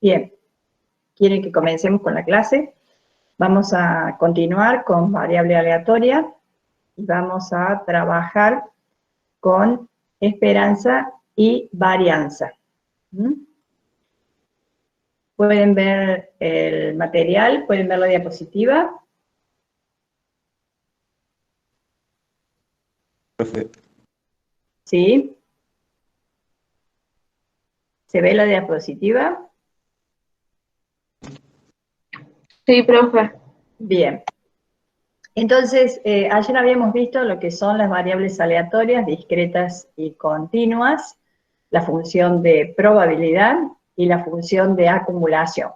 Bien, ¿quieren que comencemos con la clase? Vamos a continuar con variable aleatoria y vamos a trabajar con esperanza y varianza. Pueden ver el material, pueden ver la diapositiva. Profe. ¿Sí? ¿Se ve la diapositiva? Sí, profe. Bien. Entonces, ayer habíamos visto lo que son las variables aleatorias, discretas y continuas, la función de probabilidad y la función de acumulación.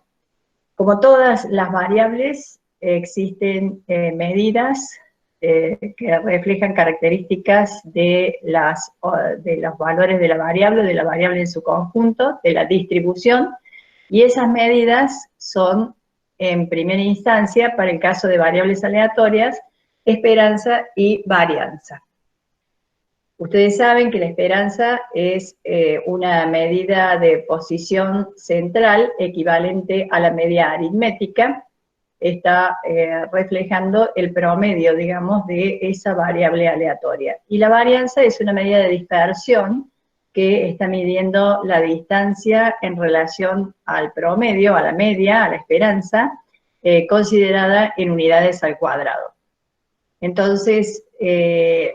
Como todas las variables, existen medidas que reflejan características de los valores de la variable en su conjunto, de la distribución, y esas medidas son, en primera instancia, para el caso de variables aleatorias, esperanza y varianza. Ustedes saben que la esperanza es una medida de posición central equivalente a la media aritmética. Está reflejando el promedio, digamos, de esa variable aleatoria. Y la varianza es una medida de dispersión que está midiendo la distancia en relación al promedio, a la media, a la esperanza, considerada en unidades al cuadrado. Entonces,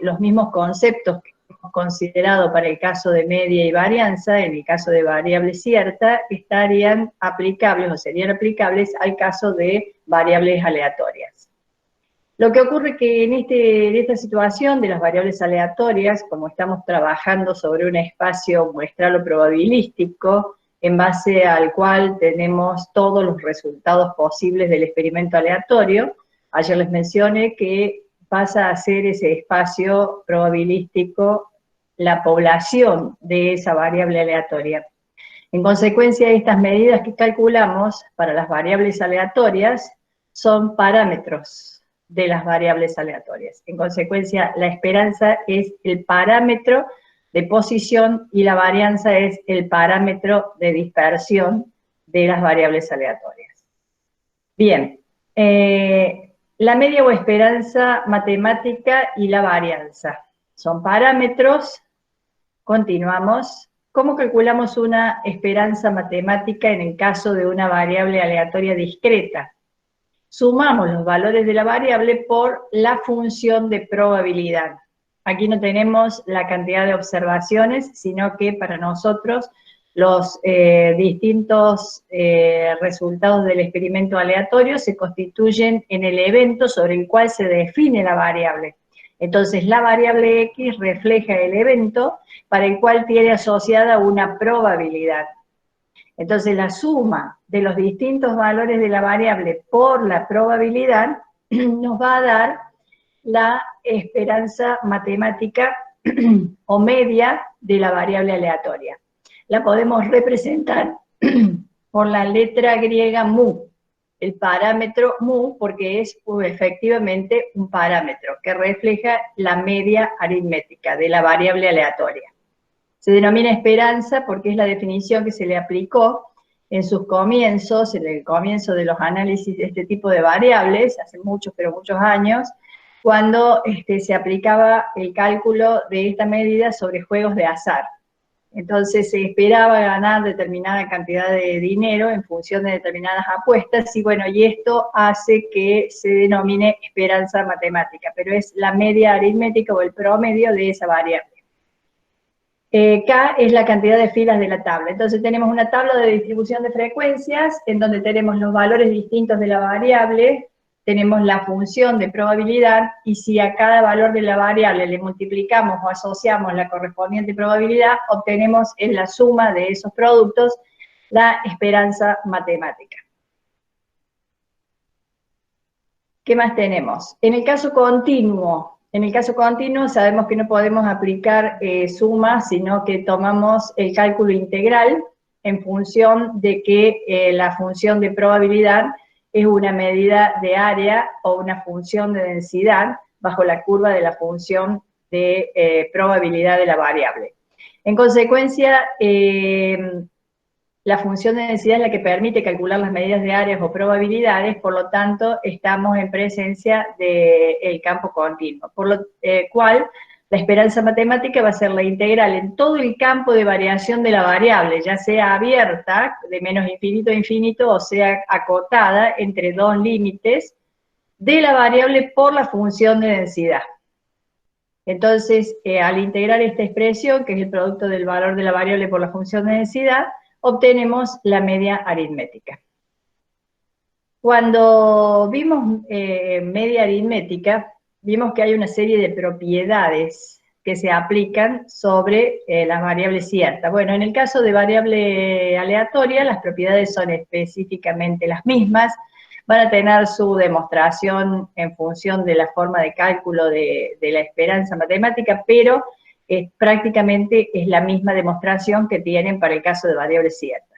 los mismos conceptos que hemos considerado para el caso de media y varianza, en el caso de variable cierta, estarían aplicables o serían aplicables al caso de variables aleatorias. Lo que ocurre que en esta situación de las variables aleatorias, como estamos trabajando sobre un espacio muestral o probabilístico, en base al cual tenemos todos los resultados posibles del experimento aleatorio, ayer les mencioné que pasa a ser ese espacio probabilístico la población de esa variable aleatoria. En consecuencia, estas medidas que calculamos para las variables aleatorias son parámetros de las variables aleatorias. En consecuencia, la esperanza es el parámetro de posición y la varianza es el parámetro de dispersión de las variables aleatorias. Bien, la media o esperanza matemática y la varianza son parámetros. Continuamos. ¿Cómo calculamos una esperanza matemática en el caso de una variable aleatoria discreta? Sumamos los valores de la variable por la función de probabilidad. Aquí no tenemos la cantidad de observaciones, sino que para nosotros los distintos resultados del experimento aleatorio se constituyen en el evento sobre el cual se define la variable. Entonces, la variable X refleja el evento para el cual tiene asociada una probabilidad. Entonces, la suma de los distintos valores de la variable por la probabilidad nos va a dar la esperanza matemática o media de la variable aleatoria. La podemos representar por la letra griega mu, el parámetro mu, porque es efectivamente un parámetro que refleja la media aritmética de la variable aleatoria. Se denomina esperanza porque es la definición que se le aplicó en sus comienzos, en el comienzo de los análisis de este tipo de variables, hace muchos, pero muchos años, cuando se aplicaba el cálculo de esta medida sobre juegos de azar. Entonces se esperaba ganar determinada cantidad de dinero en función de determinadas apuestas, y bueno, y esto hace que se denomine esperanza matemática, pero es la media aritmética o el promedio de esa variable. K es la cantidad de filas de la tabla. Entonces tenemos una tabla de distribución de frecuencias en donde tenemos los valores distintos de la variable, tenemos la función de probabilidad, y si a cada valor de la variable le multiplicamos o asociamos la correspondiente probabilidad, obtenemos en la suma de esos productos la esperanza matemática. ¿Qué más tenemos? En el caso continuo sabemos que no podemos aplicar sumas, sino que tomamos el cálculo integral en función de que la función de probabilidad es una medida de área o una función de densidad bajo la curva de la función de probabilidad de la variable. En consecuencia, la función de densidad es la que permite calcular las medidas de áreas o probabilidades, por lo tanto, estamos en presencia del campo continuo, por lo cual la esperanza matemática va a ser la integral en todo el campo de variación de la variable, ya sea abierta, de menos infinito a infinito, o sea acotada entre dos límites de la variable por la función de densidad. Entonces, al integrar esta expresión, que es el producto del valor de la variable por la función de densidad, obtenemos la media aritmética. Cuando vimos media aritmética, vimos que hay una serie de propiedades que se aplican sobre las variables ciertas. Bueno, en el caso de variable aleatoria, las propiedades son específicamente las mismas, van a tener su demostración en función de la forma de cálculo de la esperanza matemática, pero prácticamente es la misma demostración que tienen para el caso de variables ciertas.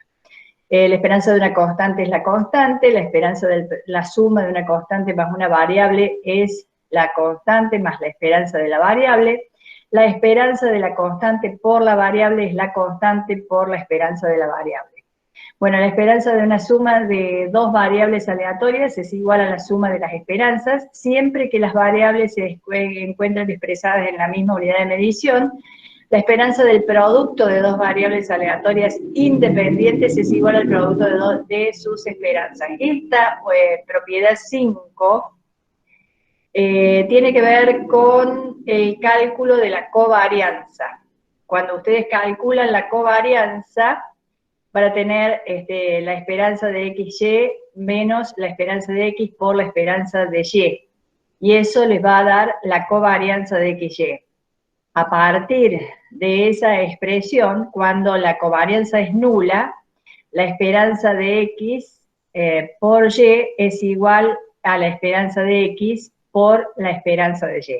La esperanza de una constante es la constante, la esperanza de la suma de una constante más una variable es la constante más la esperanza de la variable, la esperanza de la constante por la variable es la constante por la esperanza de la variable. Bueno, la esperanza de una suma de dos variables aleatorias es igual a la suma de las esperanzas, siempre que las variables se encuentren expresadas en la misma unidad de medición. La esperanza del producto de dos variables aleatorias independientes es igual al producto de sus esperanzas. Esta propiedad 5 tiene que ver con el cálculo de la covarianza. Cuando ustedes calculan la covarianza, para tener la esperanza de XY menos la esperanza de X por la esperanza de Y. Y eso les va a dar la covarianza de XY. A partir de esa expresión, cuando la covarianza es nula, la esperanza de X por Y es igual a la esperanza de X por la esperanza de Y.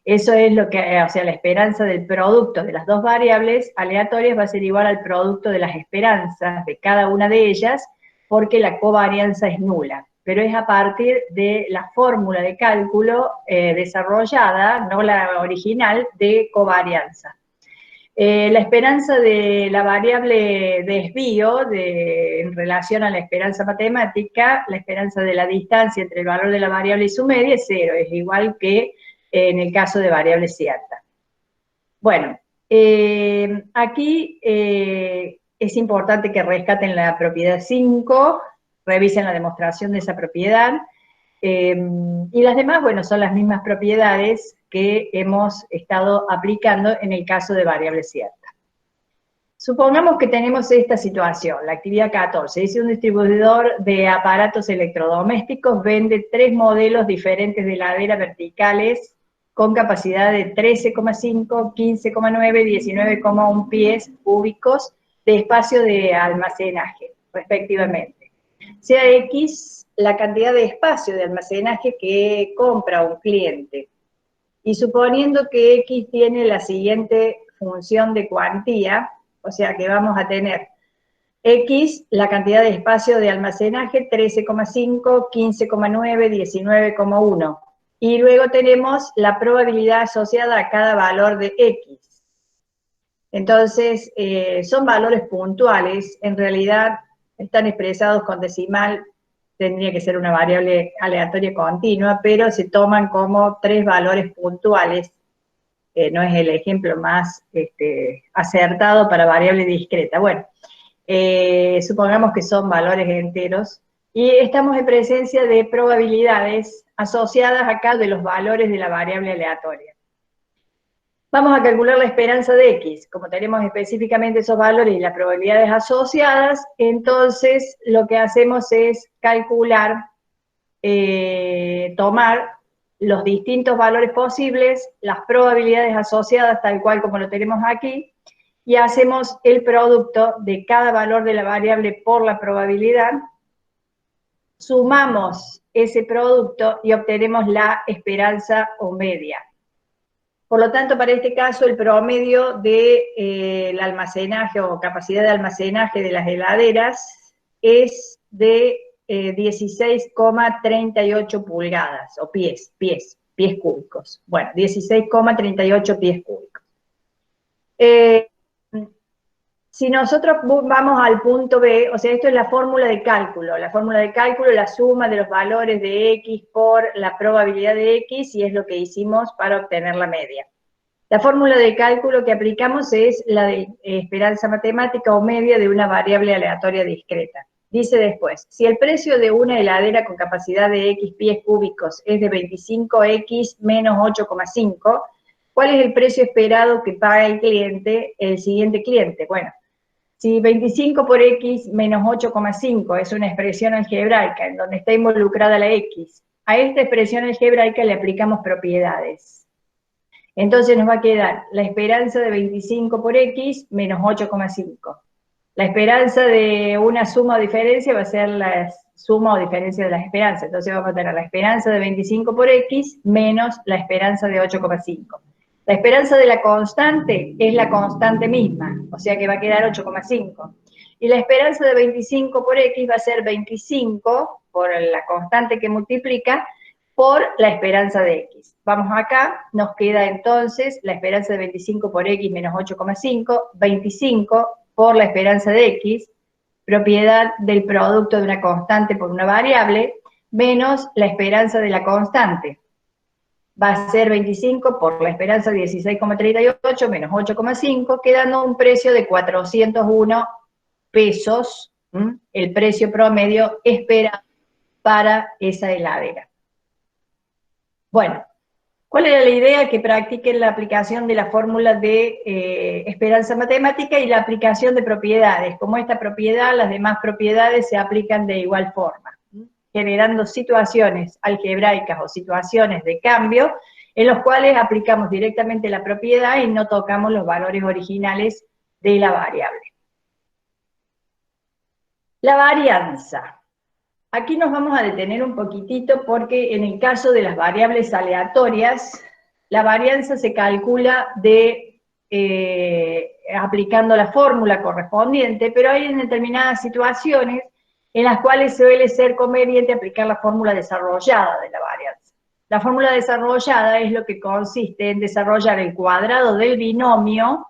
Eso es lo que, o sea, la esperanza del producto de las dos variables aleatorias va a ser igual al producto de las esperanzas de cada una de ellas, porque la covarianza es nula. Pero es a partir de la fórmula de cálculo desarrollada, no la original, de covarianza. La esperanza de la variable desvío en relación a la esperanza matemática, la esperanza de la distancia entre el valor de la variable y su media es 0, es igual que en el caso de variable cierta. Bueno, aquí es importante que rescaten la propiedad 5, revisen la demostración de esa propiedad, y las demás, bueno, son las mismas propiedades que hemos estado aplicando en el caso de variable cierta. Supongamos que tenemos esta situación, la actividad 14, dice un distribuidor de aparatos electrodomésticos vende 3 modelos diferentes de heladera verticales con capacidad de 13,5, 15,9, 19,1 pies cúbicos de espacio de almacenaje, respectivamente. Sea X la cantidad de espacio de almacenaje que compra un cliente. Y suponiendo que X tiene la siguiente función de cuantía, o sea que vamos a tener X, la cantidad de espacio de almacenaje, 13,5, 15,9, 19,1. Y luego tenemos la probabilidad asociada a cada valor de X. Entonces, son valores puntuales, en realidad están expresados con decimal, tendría que ser una variable aleatoria continua, pero se toman como 3 valores puntuales. No es el ejemplo más acertado para variable discreta. Bueno, supongamos que son valores enteros, y estamos en presencia de probabilidades asociadas acá de los valores de la variable aleatoria. Vamos a calcular la esperanza de X, como tenemos específicamente esos valores y las probabilidades asociadas, entonces lo que hacemos es calcular, tomar los distintos valores posibles, las probabilidades asociadas tal cual como lo tenemos aquí, y hacemos el producto de cada valor de la variable por la probabilidad, sumamos ese producto y obtenemos la esperanza o media. Por lo tanto, para este caso, el promedio del almacenaje o capacidad de almacenaje de las heladeras es de 16,38 pulgadas, o pies cúbicos. Bueno, 16,38 pies cúbicos. si nosotros vamos al punto B, o sea, esto es la fórmula de cálculo. La fórmula de cálculo, la suma de los valores de X por la probabilidad de X, y es lo que hicimos para obtener la media. La fórmula de cálculo que aplicamos es la de esperanza matemática o media de una variable aleatoria discreta. Dice después, si el precio de una heladera con capacidad de X pies cúbicos es de 25X menos 8,5, ¿cuál es el precio esperado que paga el cliente, el siguiente cliente? Bueno, si 25 por X menos 8,5 es una expresión algebraica en donde está involucrada la X, a esta expresión algebraica le aplicamos propiedades. Entonces nos va a quedar la esperanza de 25 por X menos 8,5. La esperanza de una suma o diferencia va a ser la suma o diferencia de las esperanzas. Entonces vamos a tener la esperanza de 25 por X menos la esperanza de 8,5. La esperanza de la constante es la constante misma, o sea que va a quedar 8,5. Y la esperanza de 25 por X va a ser 25 por la constante que multiplica por la esperanza de X. Vamos acá, nos queda entonces la esperanza de 25 por X menos 8,5, 25 por la esperanza de X, propiedad del producto de una constante por una variable, menos la esperanza de la constante. Va a ser 25 por la esperanza 16,38 menos 8,5, quedando un precio de 401 pesos, el precio promedio esperado para esa heladera. Bueno, ¿cuál era la idea? Que practiquen la aplicación de la fórmula de esperanza matemática y la aplicación de propiedades. Como esta propiedad, las demás propiedades se aplican de igual forma, generando situaciones algebraicas o situaciones de cambio en los cuales aplicamos directamente la propiedad y no tocamos los valores originales de la variable. La varianza. Aquí nos vamos a detener un poquitito porque en el caso de las variables aleatorias, la varianza se calcula aplicando la fórmula correspondiente, pero hay en determinadas situaciones en las cuales suele ser conveniente aplicar la fórmula desarrollada de la varianza. La fórmula desarrollada es lo que consiste en desarrollar el cuadrado del binomio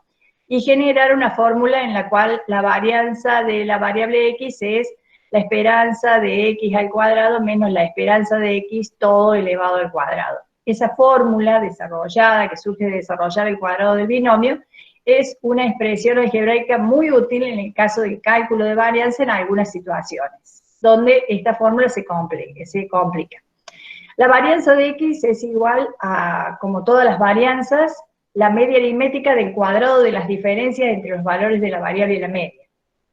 y generar una fórmula en la cual la varianza de la variable X es la esperanza de X al cuadrado menos la esperanza de X todo elevado al cuadrado. Esa fórmula desarrollada, que surge de desarrollar el cuadrado del binomio, es una expresión algebraica muy útil en el caso del cálculo de varianza en algunas situaciones, donde esta fórmula se complica. La varianza de X es igual a, como todas las varianzas, la media aritmética del cuadrado de las diferencias entre los valores de la variable y la media.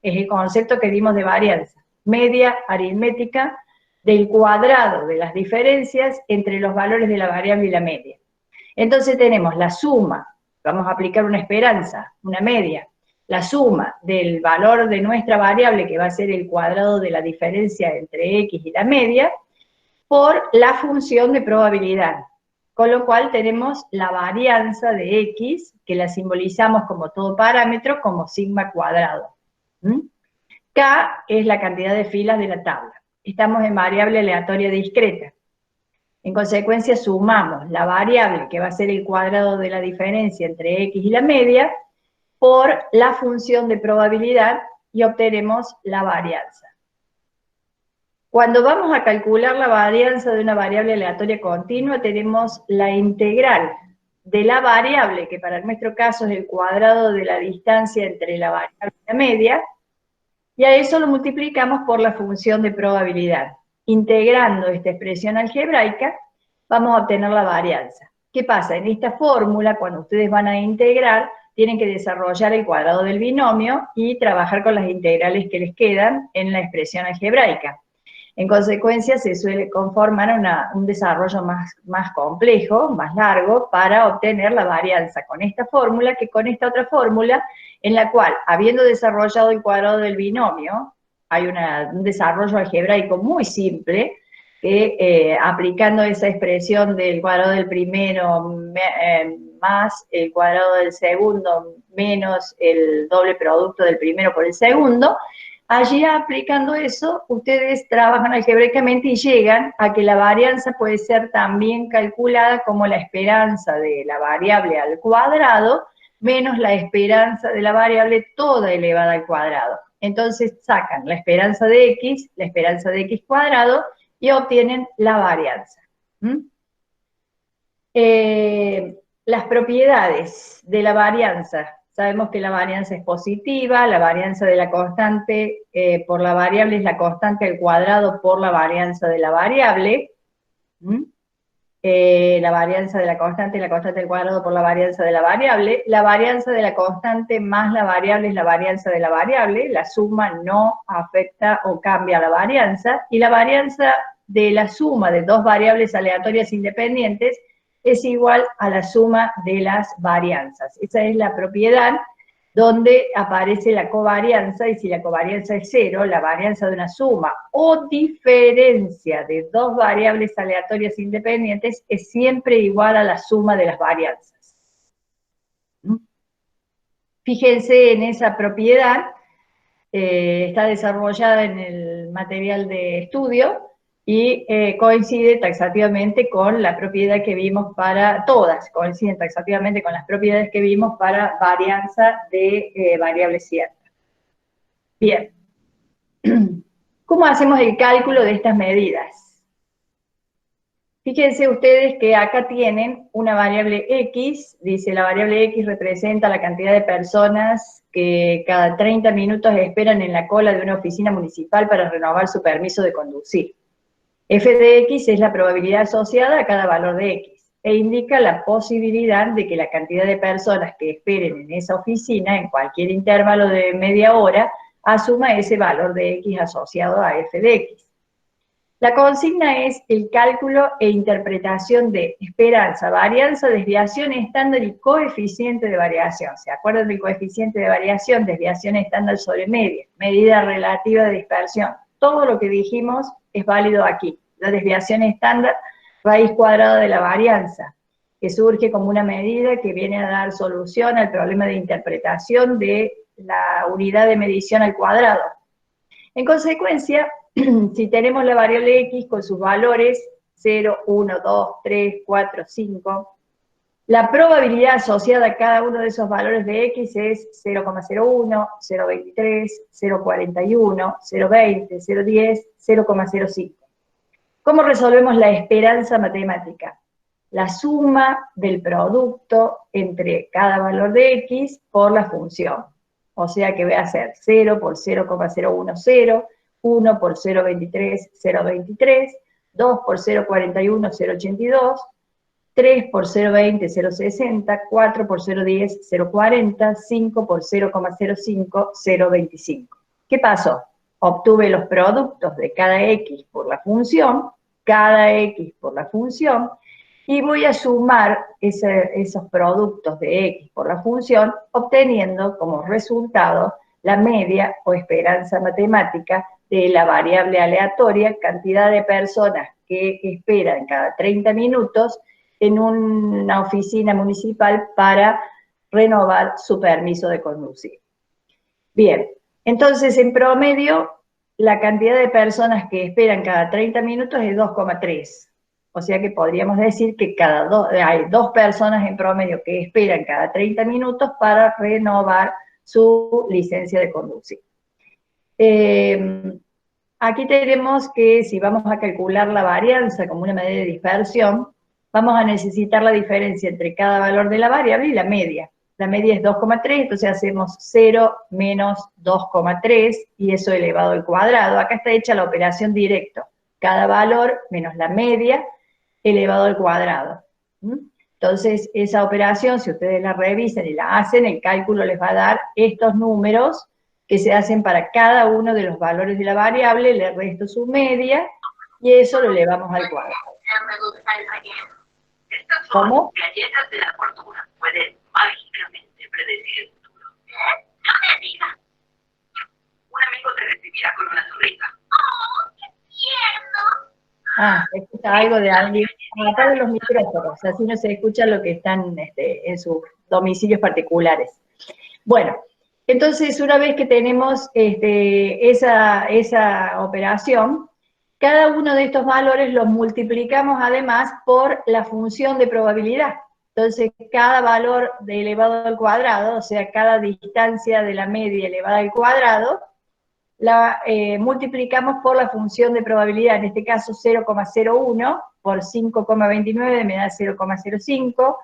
Es el concepto que dimos de varianza. Media aritmética del cuadrado de las diferencias entre los valores de la variable y la media. Entonces tenemos la suma, vamos a aplicar una esperanza, una media, la suma del valor de nuestra variable, que va a ser el cuadrado de la diferencia entre X y la media, por la función de probabilidad. Con lo cual tenemos la varianza de X, que la simbolizamos como todo parámetro, como sigma cuadrado. K es la cantidad de filas de la tabla. Estamos en variable aleatoria discreta. En consecuencia, sumamos la variable, que va a ser el cuadrado de la diferencia entre X y la media, por la función de probabilidad y obtenemos la varianza. Cuando vamos a calcular la varianza de una variable aleatoria continua, tenemos la integral de la variable, que para nuestro caso es el cuadrado de la distancia entre la variable y la media, y a eso lo multiplicamos por la función de probabilidad. Integrando esta expresión algebraica, vamos a obtener la varianza. ¿Qué pasa? En esta fórmula, cuando ustedes van a integrar, tienen que desarrollar el cuadrado del binomio y trabajar con las integrales que les quedan en la expresión algebraica. En consecuencia, se suele conformar un desarrollo más complejo, más largo, para obtener la varianza con esta fórmula que con esta otra fórmula, en la cual, habiendo desarrollado el cuadrado del binomio, hay un desarrollo algebraico muy simple, que aplicando esa expresión del cuadrado del primero más el cuadrado del segundo menos el doble producto del primero por el segundo, allí aplicando eso, ustedes trabajan algebraicamente y llegan a que la varianza puede ser también calculada como la esperanza de la variable al cuadrado menos la esperanza de la variable toda elevada al cuadrado. Entonces sacan la esperanza de x cuadrado, y obtienen la varianza. Las propiedades de la varianza. Sabemos que la varianza es positiva, la varianza de la constante por la variable es la constante al cuadrado por la varianza de la variable. La varianza de la constante al cuadrado por la varianza de la variable. La varianza de la constante más la variable es la varianza de la variable. La suma no afecta o cambia la varianza. Y la varianza de la suma de dos variables aleatorias independientes es igual a la suma de las varianzas. Esa es la propiedad donde aparece la covarianza, y si la covarianza es cero, la varianza de una suma o diferencia de dos variables aleatorias independientes es siempre igual a la suma de las varianzas. Fíjense en esa propiedad, está desarrollada en el material de estudio, y coincide taxativamente con la propiedad que vimos para, todas coinciden taxativamente con las propiedades que vimos para varianza de variables ciertas. Bien. ¿Cómo hacemos el cálculo de estas medidas? Fíjense ustedes que acá tienen una variable x, dice la variable x representa la cantidad de personas que cada 30 minutos esperan en la cola de una oficina municipal para renovar su permiso de conducir. F de x es la probabilidad asociada a cada valor de x, e indica la posibilidad de que la cantidad de personas que esperen en esa oficina, en cualquier intervalo de media hora, asuma ese valor de x asociado a f de x. La consigna es el cálculo e interpretación de esperanza, varianza, desviación estándar y coeficiente de variación. ¿Se acuerdan del coeficiente de variación? Desviación estándar sobre media, medida relativa de dispersión. Todo lo que dijimos es válido aquí. La desviación estándar, raíz cuadrada de la varianza, que surge como una medida que viene a dar solución al problema de interpretación de la unidad de medición al cuadrado. En consecuencia, si tenemos la variable x con sus valores 0, 1, 2, 3, 4, 5, la probabilidad asociada a cada uno de esos valores de x es 0,01, 0,23, 0,41, 0,20, 0,10, 0,05. ¿Cómo resolvemos la esperanza matemática? La suma del producto entre cada valor de x por la función. O sea que voy a hacer 0 por 0,010, 1 por 0,23, 0,23, 2 por 0,41, 0,82, 3 por 0,20, 0,60, 4 por 0,10, 0,40, 5 por 0,05, 0,25. ¿Qué pasó? Obtuve los productos de cada x por la función, y voy a sumar esos productos de x por la función, obteniendo como resultado la media o esperanza matemática de la variable aleatoria, cantidad de personas que esperan cada 30 minutos en una oficina municipal para renovar su permiso de conducir. Bien, entonces en promedio la cantidad de personas que esperan cada 30 minutos es 2,3. O sea que podríamos decir que hay dos personas en promedio que esperan cada 30 minutos para renovar su licencia de conducir. Aquí tenemos que si vamos a calcular la varianza como una medida de dispersión, vamos a necesitar la diferencia entre cada valor de la variable y la media. La media es 2,3, entonces hacemos 0 menos 2,3 y eso elevado al cuadrado. Acá está hecha la operación directo. Cada valor menos la media elevado al cuadrado. Entonces, esa operación, si ustedes la revisan y la hacen, el cálculo les va a dar estos números que se hacen para cada uno de los valores de la variable, le resto su media, y eso lo elevamos al cuadrado. ¿Cómo? Galletas de la fortuna pueden mágicamente predecir el futuro. No me digas. Un amigo te recibirá con una sonrisa. ¡Oh, qué tierno! Ah, se escucha algo de alguien. Apaguen los micrófonos, así no se escucha lo que están en sus domicilios particulares. Bueno, entonces una vez que tenemos esa operación, cada uno de estos valores los multiplicamos además por la función de probabilidad. Entonces, cada valor de elevado al cuadrado, o sea, cada distancia de la media elevada al cuadrado, la multiplicamos por la función de probabilidad, en este caso 0,01 por 5,29 me da 0,05,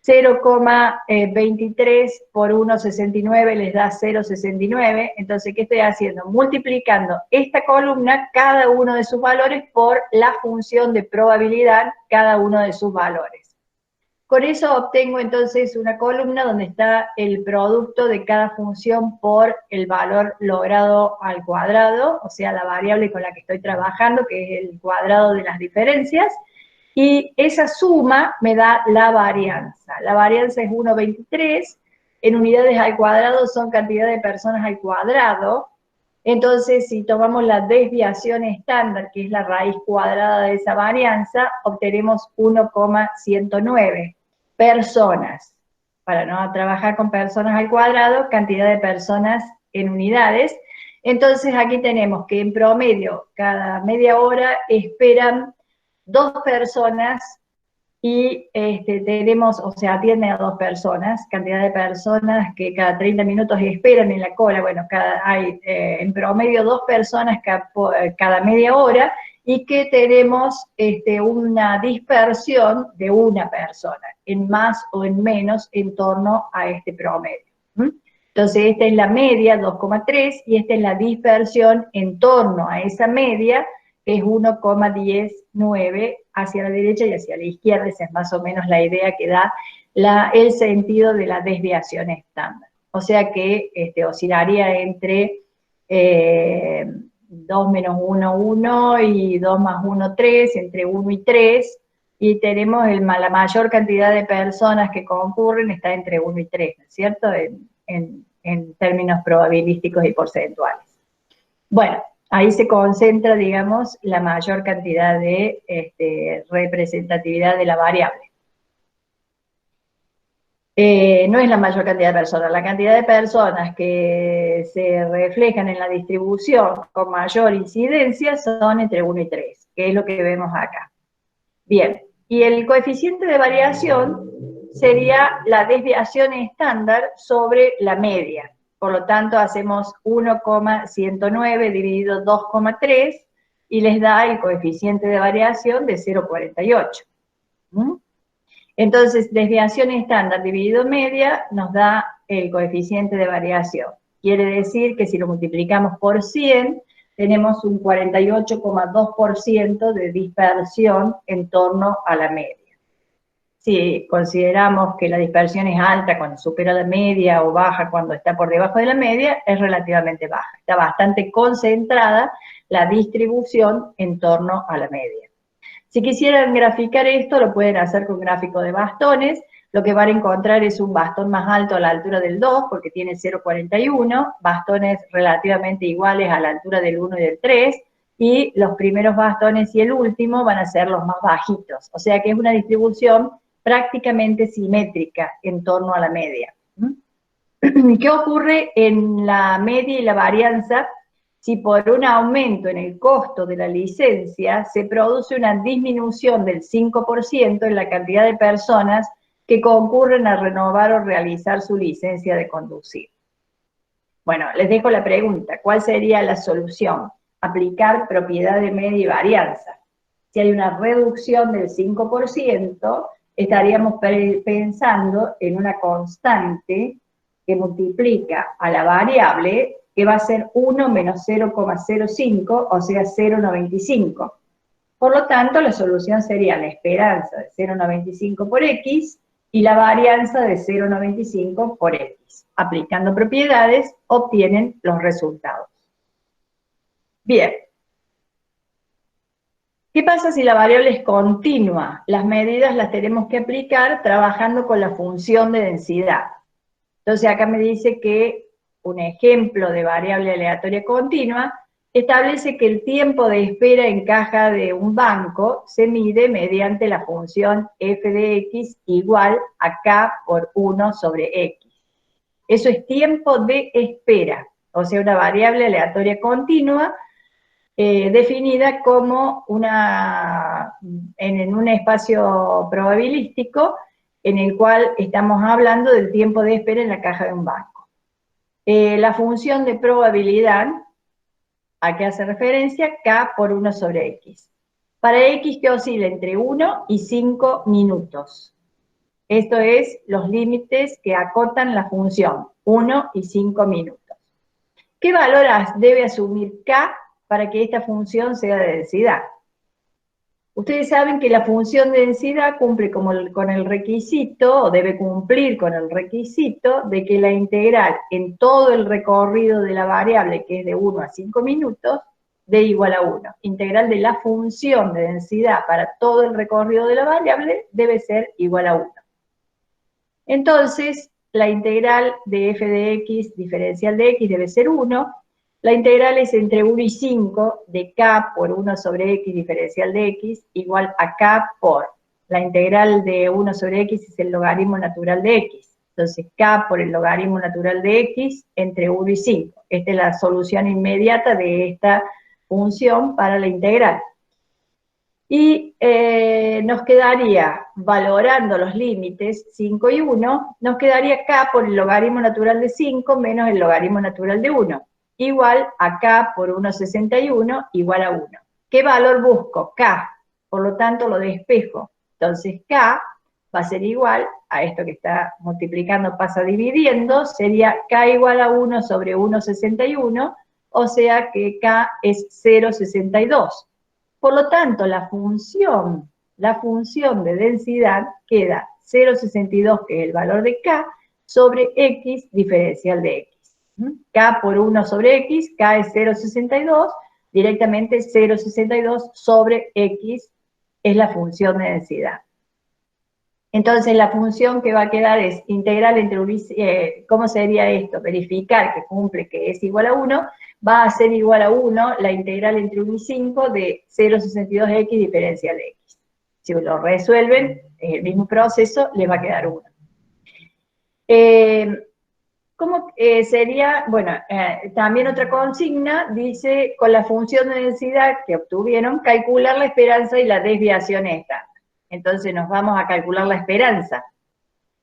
0,23 por 1,69 les da 0,69, entonces, ¿qué estoy haciendo? Multiplicando esta columna, cada uno de sus valores, por la función de probabilidad, cada uno de sus valores. Con eso obtengo entonces una columna donde está el producto de cada función por el valor logrado al cuadrado, o sea, la variable con la que estoy trabajando, que es el cuadrado de las diferencias, y esa suma me da la varianza. La varianza es 1,23, en unidades al cuadrado son cantidad de personas al cuadrado, entonces si tomamos la desviación estándar, que es la raíz cuadrada de esa varianza, obtenemos 1,109 personas. Para no trabajar con personas al cuadrado, cantidad de personas en unidades. Entonces aquí tenemos que en promedio, cada media hora esperan 2 personas y tenemos, o sea, atienden a 2 personas, cantidad de personas que cada 30 minutos esperan en la cola, bueno, hay en promedio 2 personas cada media hora, y que tenemos una dispersión de una persona, en más o en menos en torno a este promedio. Entonces esta es la media, 2,3, y esta es la dispersión en torno a esa media, que es 1,19 hacia la derecha y hacia la izquierda. Esa es más o menos la idea que da el sentido de la desviación estándar. O sea que oscilaría entre 2 menos 1, 1, y 2 más 1, 3, entre 1 y 3, y tenemos la mayor cantidad de personas que concurren está entre 1 y 3, ¿no es cierto?, en términos probabilísticos y porcentuales. Bueno, ahí se concentra, digamos, la mayor cantidad de representatividad de la variable. No es la mayor cantidad de personas, la cantidad de personas que se reflejan en la distribución con mayor incidencia son entre 1 y 3, que es lo que vemos acá. Bien, y el coeficiente de variación sería la desviación estándar sobre la media. Por lo tanto, hacemos 1,109 dividido 2,3 y les da el coeficiente de variación de 0,48. Entonces, desviación estándar dividido media nos da el coeficiente de variación. Quiere decir que si lo multiplicamos por 100, tenemos un 48,2% de dispersión en torno a la media. Si consideramos que la dispersión es alta cuando supera la media o baja cuando está por debajo de la media, es relativamente baja. Está bastante concentrada la distribución en torno a la media. Si quisieran graficar esto, lo pueden hacer con gráfico de bastones. Lo que van a encontrar es un bastón más alto a la altura del 2, porque tiene 0,41, bastones relativamente iguales a la altura del 1 y del 3, y los primeros bastones y el último van a ser los más bajitos. O sea que es una distribución prácticamente simétrica en torno a la media. ¿Qué ocurre en la media y la varianza si por un aumento en el costo de la licencia se produce una disminución del 5% en la cantidad de personas que concurren a renovar o realizar su licencia de conducir? Bueno, les dejo la pregunta, ¿cuál sería la solución? Aplicar propiedad de media y varianza. Si hay una reducción del 5%, estaríamos pensando en una constante que multiplica a la variable, que va a ser 1 menos 0,05, o sea, 0,95. Por lo tanto, la solución sería la esperanza de 0,95 por X y la varianza de 0,95 por X. Aplicando propiedades, obtienen los resultados. Bien. ¿Qué pasa si la variable es continua? Las medidas las tenemos que aplicar trabajando con la función de densidad. Entonces acá me dice que un ejemplo de variable aleatoria continua establece que el tiempo de espera en caja de un banco se mide mediante la función f de x igual a k por 1 sobre x. Eso es tiempo de espera, o sea, una variable aleatoria continua definida como en un espacio probabilístico en el cual estamos hablando del tiempo de espera en la caja de un banco. La función de probabilidad, ¿a qué hace referencia? K por 1 sobre X. Para X que oscila entre 1 y 5 minutos. Esto es los límites que acotan la función, 1 y 5 minutos. ¿Qué valor debe asumir K para que esta función sea de densidad? Ustedes saben que la función de densidad cumple con el requisito, o debe cumplir con el requisito, de que la integral en todo el recorrido de la variable, que es de 1 a 5 minutos, dé igual a 1. Integral de la función de densidad para todo el recorrido de la variable debe ser igual a 1. Entonces, la integral de f de x diferencial de x debe ser 1. La integral es entre 1 y 5 de k por 1 sobre x diferencial de x igual a k por. La integral de 1 sobre x es el logaritmo natural de x. Entonces, k por el logaritmo natural de x entre 1 y 5. Esta es la solución inmediata de esta función para la integral. Y nos quedaría, valorando los límites 5 y 1, nos quedaría k por el logaritmo natural de 5 menos el logaritmo natural de 1, igual a k por 1,61 igual a 1. ¿Qué valor busco? K. Por lo tanto, lo despejo. Entonces, k va a ser igual a esto que está multiplicando, pasa dividiendo, sería k igual a 1 sobre 1,61, o sea que k es 0,62. Por lo tanto, la función de densidad queda 0,62, que es el valor de k, sobre x diferencial de x. K por 1 sobre x, k es 0,62, directamente 0,62 sobre x es la función de densidad. Entonces, la función que va a quedar es integral entre ¿cómo sería esto? Verificar que cumple, que es igual a 1, va a ser igual a 1 la integral entre 1 y 5 de 0,62x diferencial de x. Si lo resuelven, en el mismo proceso, les va a quedar 1. ¿Cómo sería? Bueno, también otra consigna dice, con la función de densidad que obtuvieron, calcular la esperanza y la desviación estándar. Entonces nos vamos a calcular la esperanza.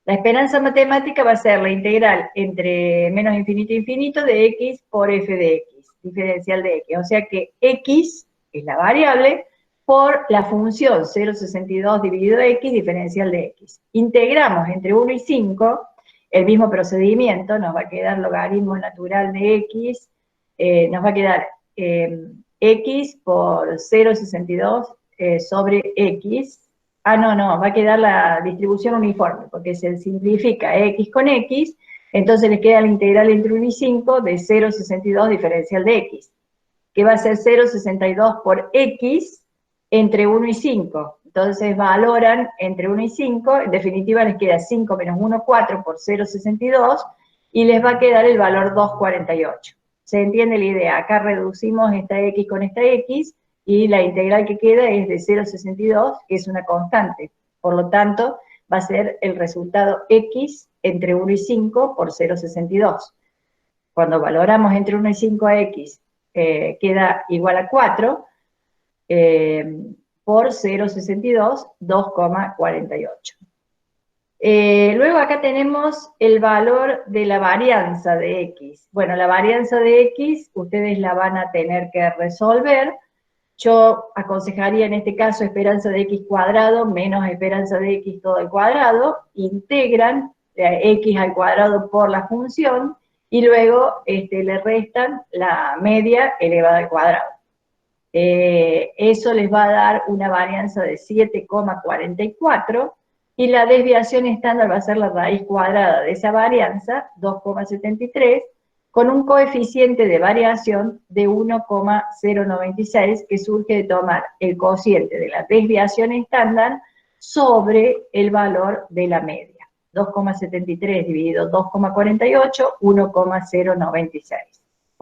La esperanza matemática va a ser la integral entre menos infinito e infinito de x por f de x, diferencial de x. O sea que x es la variable por la función 0,62 dividido x, diferencial de x. Integramos entre 1 y 5, el mismo procedimiento, nos va a quedar logaritmo natural de x, nos va a quedar x por 0,62 sobre x. No, va a quedar la distribución uniforme, porque se simplifica x con x, entonces les queda la integral entre 1 y 5 de 0,62 diferencial de x, que va a ser 0,62 por x entre 1 y 5. Entonces valoran entre 1 y 5, en definitiva les queda 5 menos 1, 4 por 0,62, y les va a quedar el valor 2,48. ¿Se entiende la idea? Acá reducimos esta x con esta x, y la integral que queda es de 0,62, que es una constante. Por lo tanto, va a ser el resultado x entre 1 y 5 por 0,62. Cuando valoramos entre 1 y 5 a x, queda igual a 4, por 0,62, 2,48. Luego acá tenemos el valor de la varianza de x. Bueno, la varianza de x, ustedes la van a tener que resolver. Yo aconsejaría en este caso esperanza de x cuadrado menos esperanza de x todo al cuadrado, integran x al cuadrado por la función, y luego le restan la media elevada al cuadrado. Eso les va a dar una varianza de 7,44, y la desviación estándar va a ser la raíz cuadrada de esa varianza, 2,73, con un coeficiente de variación de 1,096, que surge de tomar el cociente de la desviación estándar sobre el valor de la media. 2,73 dividido 2,48, 1,096.